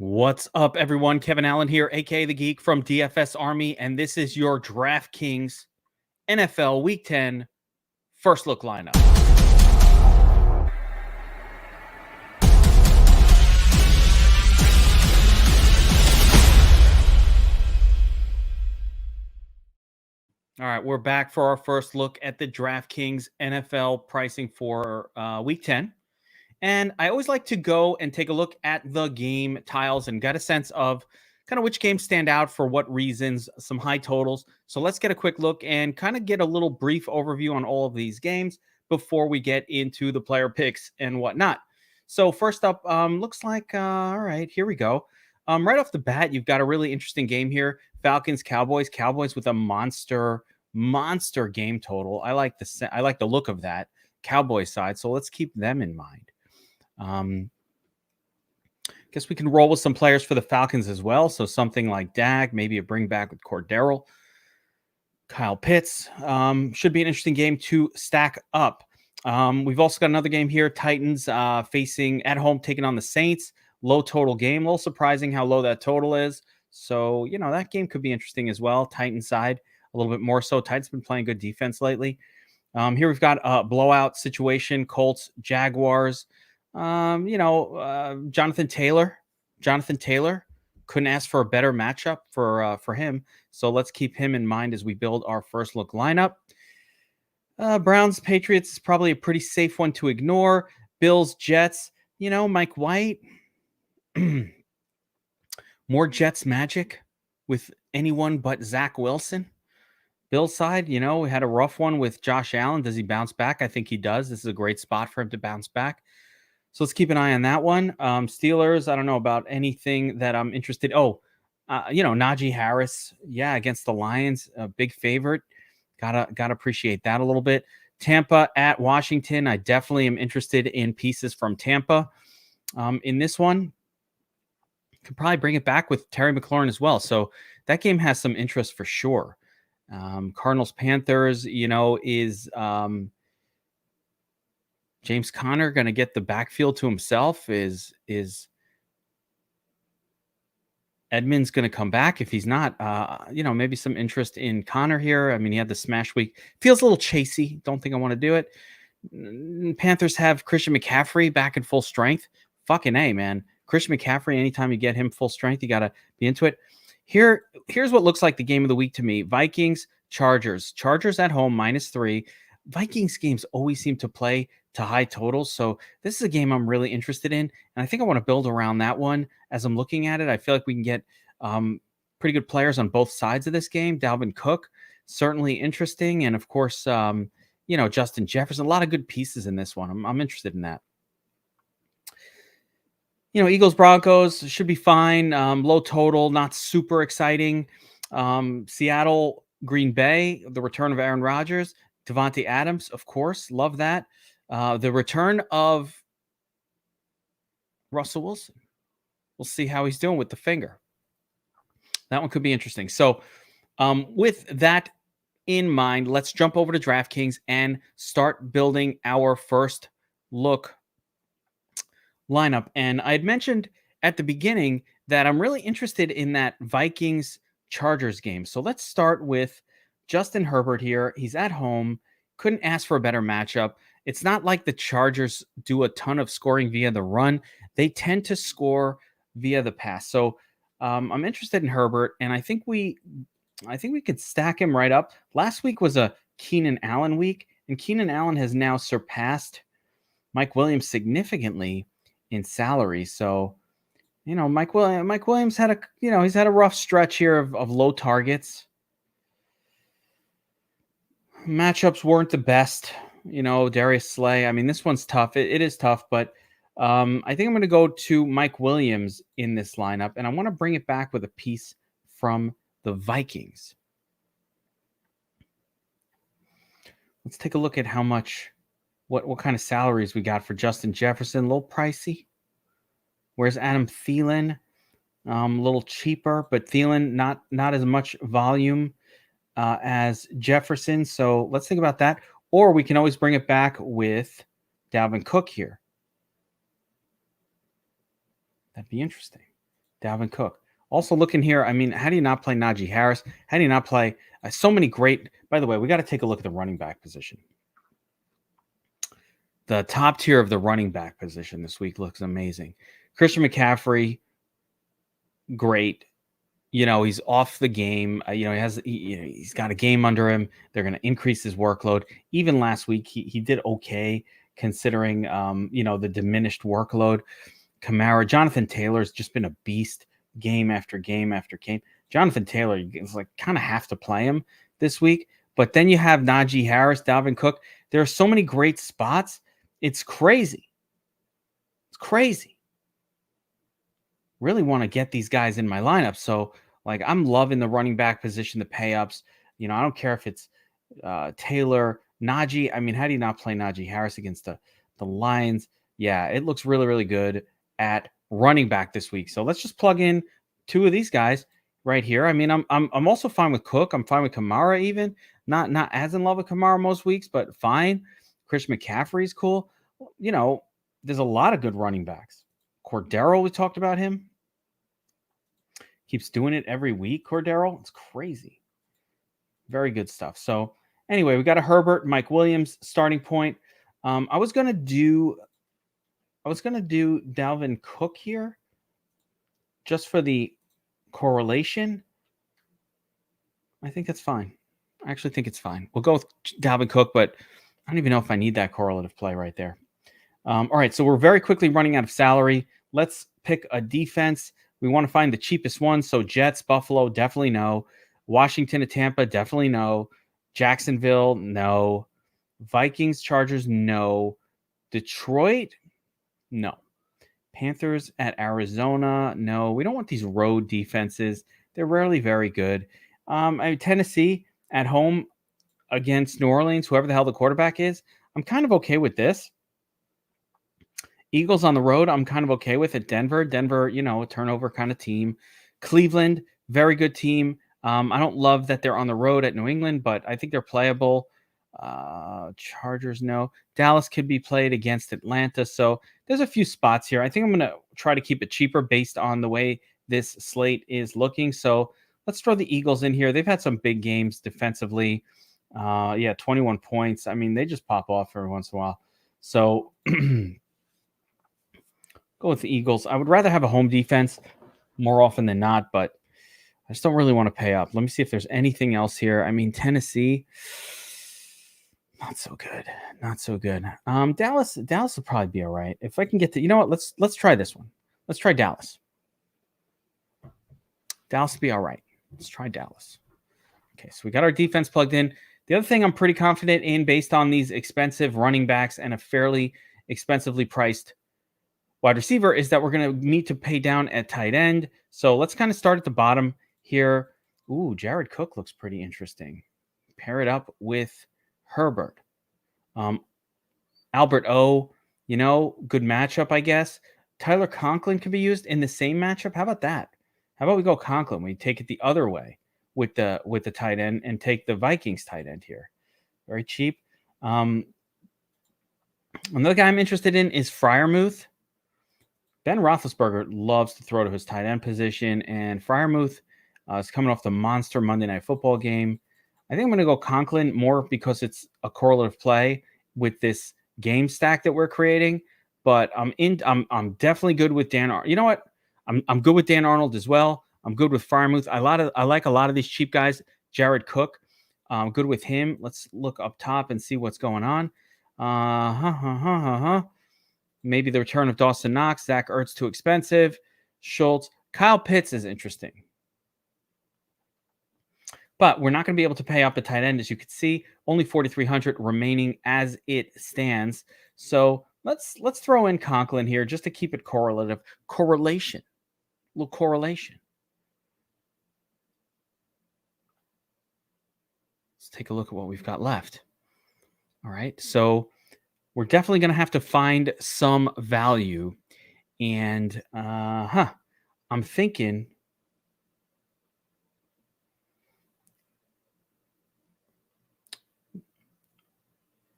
What's up, everyone? Kevin Allen here, aka the Geek from DFS Army, and this is your Draftkings NFL Week 10 first look lineup. All right, we're back for our first look at the Draftkings NFL pricing for Week 10. And I always like to go and take a look at the game tiles and get a sense of kind of which games stand out for what reasons, some high totals. So let's get a quick look and kind of get a little brief overview on all of these games before we get into the player picks and whatnot. So first up, looks like, all right, here we go. Right off the bat, you've got a really interesting game here. Falcons, Cowboys with a monster game total. I like the look of that Cowboys side. So let's keep them in mind. Guess we can roll with some players for the Falcons as well. So something like Dak, maybe a bring back with Cordero, Kyle Pitts. Should be an interesting game to stack up. We've also got another game here. Titans facing at home, taking on the Saints. Low total game. A little surprising how low that total is. So, that game could be interesting as well. Titans side, a little bit more so. Titans been playing good defense lately. Here we've got a blowout situation. Colts, Jaguars. Jonathan Taylor couldn't ask for a better matchup for him. So let's keep him in mind as we build our first look lineup. Browns, Patriots is probably a pretty safe one to ignore. Bills, Jets, Mike White. More Jets magic with anyone but Zach Wilson. Bill's side, we had a rough one with Josh Allen. Does he bounce back? I think he does. This is a great spot for him to bounce back. So let's keep an eye on that one. Steelers, I don't know about anything that I'm interested. Najee Harris, against the Lions, a big favorite. Gotta appreciate that a little bit. Tampa at Washington, I definitely am interested in pieces from Tampa. In this one, could probably bring it back with Terry McLaurin as well. So that game has some interest for sure. Cardinals, Panthers, is James Conner going to get the backfield to himself? Is Edmonds going to come back? If he's not, maybe some interest in Conner here. I mean, he had the smash week. Feels a little chasey. Don't think I want to do it. Panthers have Christian McCaffrey back in full strength. Fucking A, man. Christian McCaffrey, anytime you get him full strength, you got to be into it. Here's what looks like the game of the week to me. Vikings, Chargers. Chargers at home, -3. Vikings games always seem to play to high totals. So this is a game I'm really interested in. And I think I want to build around that one as I'm looking at it. I feel like we can get pretty good players on both sides of this game. Dalvin Cook, certainly interesting. And of course, Justin Jefferson, a lot of good pieces in this one. I'm interested in that. Eagles, Broncos should be fine. Low total, not super exciting. Seattle, Green Bay, the return of Aaron Rodgers. Devontae Adams, of course. Love that. The return of Russell Wilson. We'll see how he's doing with the finger. That one could be interesting. So with that in mind, let's jump over to DraftKings and start building our first look lineup. And I had mentioned at the beginning that I'm really interested in that Vikings-Chargers game. So let's start with Justin Herbert here. He's at home. Couldn't ask for a better matchup. It's not like the Chargers do a ton of scoring via the run. They tend to score via the pass. So I'm interested in Herbert, and I think we could stack him right up. Last week was a Keenan Allen week, and Keenan Allen has now surpassed Mike Williams significantly in salary. So, Mike Williams had he's had a rough stretch here of low targets. Matchups weren't the best, Darius Slay. I mean, this one's tough. It is tough, but I think I'm going to go to Mike Williams in this lineup, and I want to bring it back with a piece from the Vikings. Let's take a look at how much, what kind of salaries we got for Justin Jefferson. A little pricey. Whereas Adam Thielen, a little cheaper, but Thielen not as much volume as Jefferson. So let's think about that. Or we can always bring it back with Dalvin Cook here. That'd be interesting. Dalvin Cook. Also looking here, I mean, how do you not play Najee Harris? How do you not play so many great? By the way, we got to take a look at the running back position. The top tier of the running back position this week looks amazing. Christian McCaffrey, great. He's off the game. He's got a game under him. They're going to increase his workload. Even last week, he did okay considering the diminished workload. Kamara, Jonathan Taylor's just been a beast game after game after game. Jonathan Taylor, it's like kind of have to play him this week. But then you have Najee Harris, Dalvin Cook. There are so many great spots. It's crazy. It's crazy. Really want to get these guys in my lineup. So, like, I'm loving the running back position, the pay-ups. I don't care if it's Taylor, Najee. I mean, how do you not play Najee Harris against the Lions? Yeah, it looks really, really good at running back this week. So let's just plug in two of these guys right here. I mean, I'm also fine with Cook. I'm fine with Kamara even. Not as in love with Kamara most weeks, but fine. Christian McCaffrey is cool. There's a lot of good running backs. Cordero, we talked about him. Keeps doing it every week, Cordero. It's crazy. Very good stuff. So anyway, we got a Herbert, Mike Williams starting point. I was gonna do Dalvin Cook here just for the correlation. I think that's fine. I actually think it's fine. We'll go with Dalvin Cook, but I don't even know if I need that correlative play right there. All right, so we're very quickly running out of salary. Let's pick a defense. We want to find the cheapest one. So Jets, Buffalo, definitely no. Washington to Tampa, definitely no. Jacksonville, no. Vikings, Chargers, no. Detroit, no. Panthers at Arizona, no. We don't want these road defenses. They're rarely very good. Tennessee at home against New Orleans, whoever the hell the quarterback is, I'm kind of okay with this. Eagles on the road, I'm kind of okay with it. Denver, a turnover kind of team. Cleveland, very good team. I don't love that they're on the road at New England, but I think they're playable. Chargers, no. Dallas could be played against Atlanta. So there's a few spots here. I think I'm going to try to keep it cheaper based on the way this slate is looking. So let's throw the Eagles in here. They've had some big games defensively. 21 points. I mean, they just pop off every once in a while. So go with the Eagles. I would rather have a home defense more often than not, but I just don't really want to pay up. Let me see if there's anything else here. I mean, Tennessee, not so good. Not so good. Dallas will probably be all right. If I can get to, you know what? Let's try this one. Let's try Dallas. Dallas will be all right. Let's try Dallas. Okay, so we got our defense plugged in. The other thing I'm pretty confident in based on these expensive running backs and a fairly expensively priced wide receiver is that we're going to need to pay down at tight end. So let's kind of start at the bottom here. Ooh, Jared Cook looks pretty interesting. Pair it up with Herbert. Albert O, good matchup, I guess. Tyler Conklin can be used in the same matchup. How about that? How about we go Conklin? We take it the other way with the tight end and take the Vikings tight end here. Very cheap. Another guy I'm interested in is Freiermuth. Ben Roethlisberger loves to throw to his tight end position, and Freiermuth is coming off the monster Monday Night Football game. I think I'm going to go Conklin more because it's a correlative play with this game stack that we're creating. But I'm definitely good with Dan Arnold. You know what? I'm good with Dan Arnold as well. I'm good with Freiermuth. I like a lot of these cheap guys. Jared Cook, I'm good with him. Let's look up top and see what's going on. Maybe the return of Dawson Knox. Zach Ertz too expensive. Schultz. Kyle Pitts is interesting. But we're not going to be able to pay off the tight end, as you can see. Only 4,300 remaining as it stands. So let's throw in Conklin here just to keep it correlative. Correlation. A little correlation. Let's take a look at what we've got left. All right. So we're definitely going to have to find some value. And I'm thinking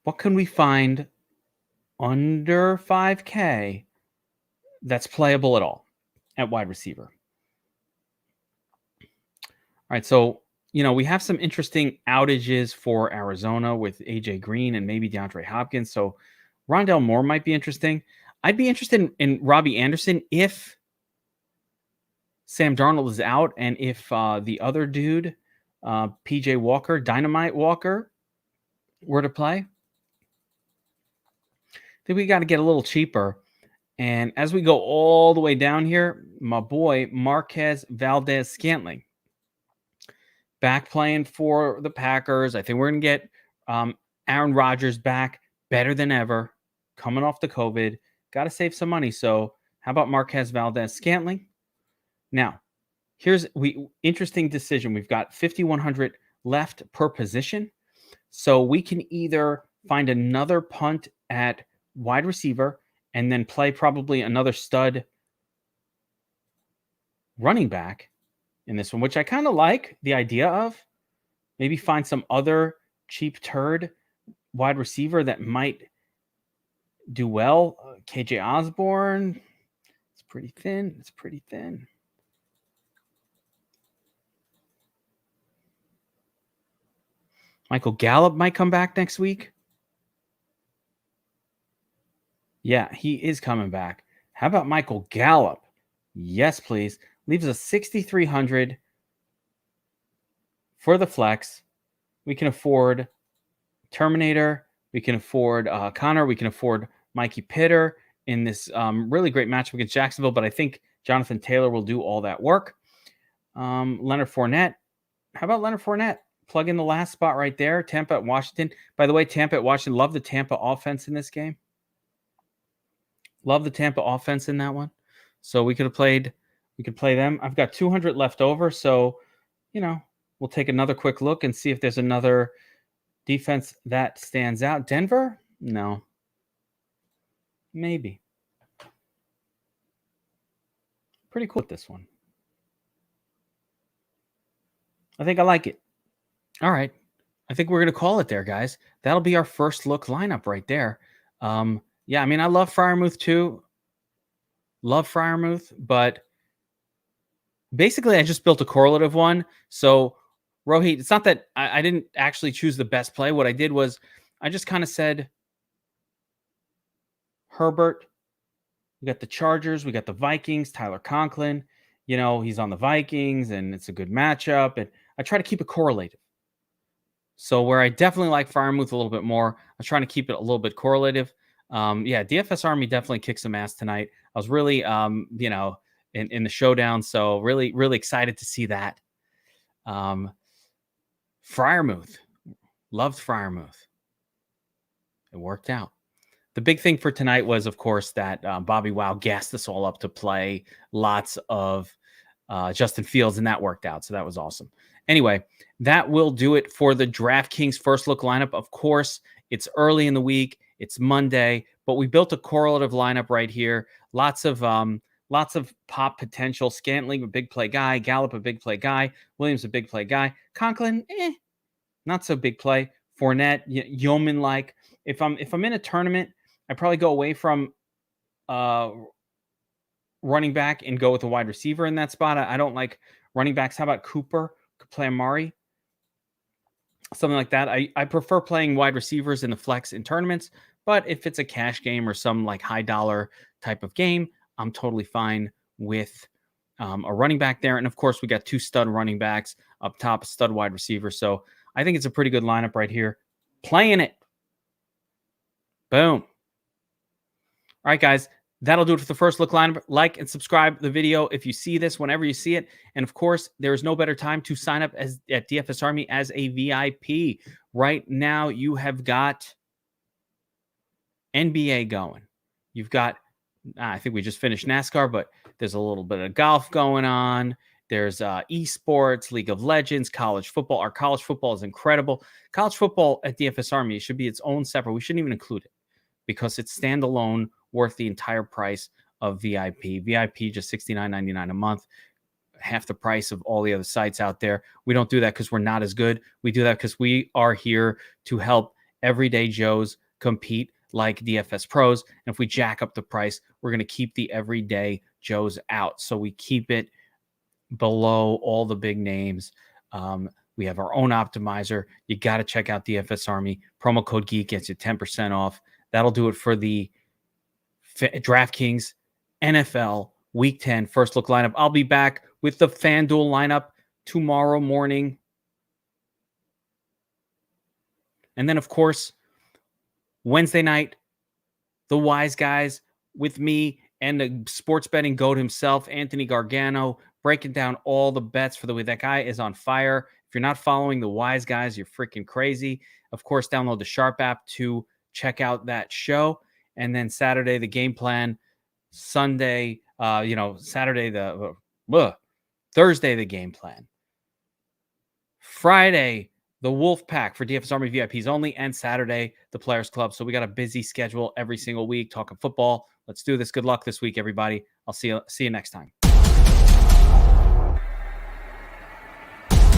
what can we find under 5K that's playable at all at wide receiver? right, so we have some interesting outages for Arizona with AJ Green and maybe DeAndre Hopkins. So Rondell Moore might be interesting. I'd be interested in Robbie Anderson if Sam Darnold is out and if the other dude, PJ Walker, Dynamite Walker, were to play. I think we got to get a little cheaper. And as we go all the way down here, my boy Marquez Valdez-Scantling back playing for the Packers. I think we're going to get Aaron Rodgers back better than ever, coming off the COVID. Got to save some money. So how about Marquez Valdez-Scantling? Now, here's interesting decision. We've got 5,100 left per position. So we can either find another punt at wide receiver and then play probably another stud running back in this one, which I kind of like the idea of. Maybe find some other cheap turd wide receiver that might do well. KJ Osborne. It's pretty thin. Michael Gallup might come back next week. Yeah, he is coming back. How about Michael Gallup? Yes, please. Leaves us 6,300 for the flex. We can afford Terminator. We can afford Connor. We can afford Mikey Pitter in this really great matchup against Jacksonville. But I think Jonathan Taylor will do all that work. Leonard Fournette. How about Leonard Fournette? Plug in the last spot right there. Tampa at Washington. By the way, Tampa at Washington. Love the Tampa offense in this game. Love the Tampa offense in that one. So we could play them. I've got 200 left over. So, we'll take another quick look and see if there's another defense that stands out. Denver? No. Maybe. Pretty cool with this one. I think I like it. All right. I think we're going to call it there, guys. That'll be our first look lineup right there. Yeah, I mean, I love Freiermuth too. Love Freiermuth, but basically I just built a correlative one. So, Rohit, it's not that I didn't actually choose the best play. What I did was I just kind of said, Herbert, we got the Chargers, we got the Vikings, Tyler Conklin. He's on the Vikings, and it's a good matchup. And I try to keep it correlative. So where I definitely like Freiermuth a little bit more, I'm trying to keep it a little bit correlative. Yeah, DFS Army definitely kicked some ass tonight. I was really, in the showdown. So really, really excited to see that. Freiermuth. Loved Freiermuth. It worked out. The big thing for tonight was, of course, that Bobby Wow gassed us all up to play lots of Justin Fields, and that worked out. So that was awesome. Anyway, that will do it for the DraftKings first look lineup. Of course, it's early in the week. It's Monday, but we built a correlative lineup right here. Lots of pop potential. Scantling, a big play guy. Gallup, a big play guy. Williams, a big play guy. Conklin, not so big play. Fournette, yeoman-like. If I'm in a tournament, I probably go away from running back and go with a wide receiver in that spot. I don't like running backs. How about Cooper? Could play Amari. Something like that. I prefer playing wide receivers in the flex in tournaments, but if it's a cash game or some like high dollar type of game, I'm totally fine with a running back there. And of course, we got two stud running backs up top, a stud wide receiver. So I think it's a pretty good lineup right here. Playing it. Boom. All right, guys. That'll do it for the first look lineup. Like and subscribe the video if you see this, whenever you see it. And of course, there is no better time to sign up at DFS Army as a VIP. Right now, you have got NBA going. You've got, I think we just finished NASCAR, but there's a little bit of golf going on. There's esports, League of Legends, college football. Our college football is incredible. College football at DFS Army should be its own separate. We shouldn't even include it because it's standalone, worth the entire price of VIP. VIP just $69.99 a month, half the price of all the other sites out there. We don't do that because we're not as good. We do that because we are here to help everyday Joes compete like DFS pros. And if we jack up the price, we're going to keep the everyday Joes out. So we keep it below all the big names. We have our own optimizer. You got to check out DFS Army. Promo code Geek gets you 10% off. That'll do it for the DraftKings NFL Week 10 first look lineup. I'll be back with the FanDuel lineup tomorrow morning. And then, of course, Wednesday night, the Wise Guys with me and the sports betting goat himself, Anthony Gargano, breaking down all the bets for the week. That guy is on fire. If you're not following the Wise Guys, you're freaking crazy. Of course, download the Sharp app to check out that show. And then Saturday, the game plan. Sunday, Saturday, Thursday, the game plan. Friday, the Wolf Pack for DFS Army VIPs only, and Saturday, the Players Club. So we got a busy schedule every single week talking football. Let's do this. Good luck this week, everybody. I'll see you next time.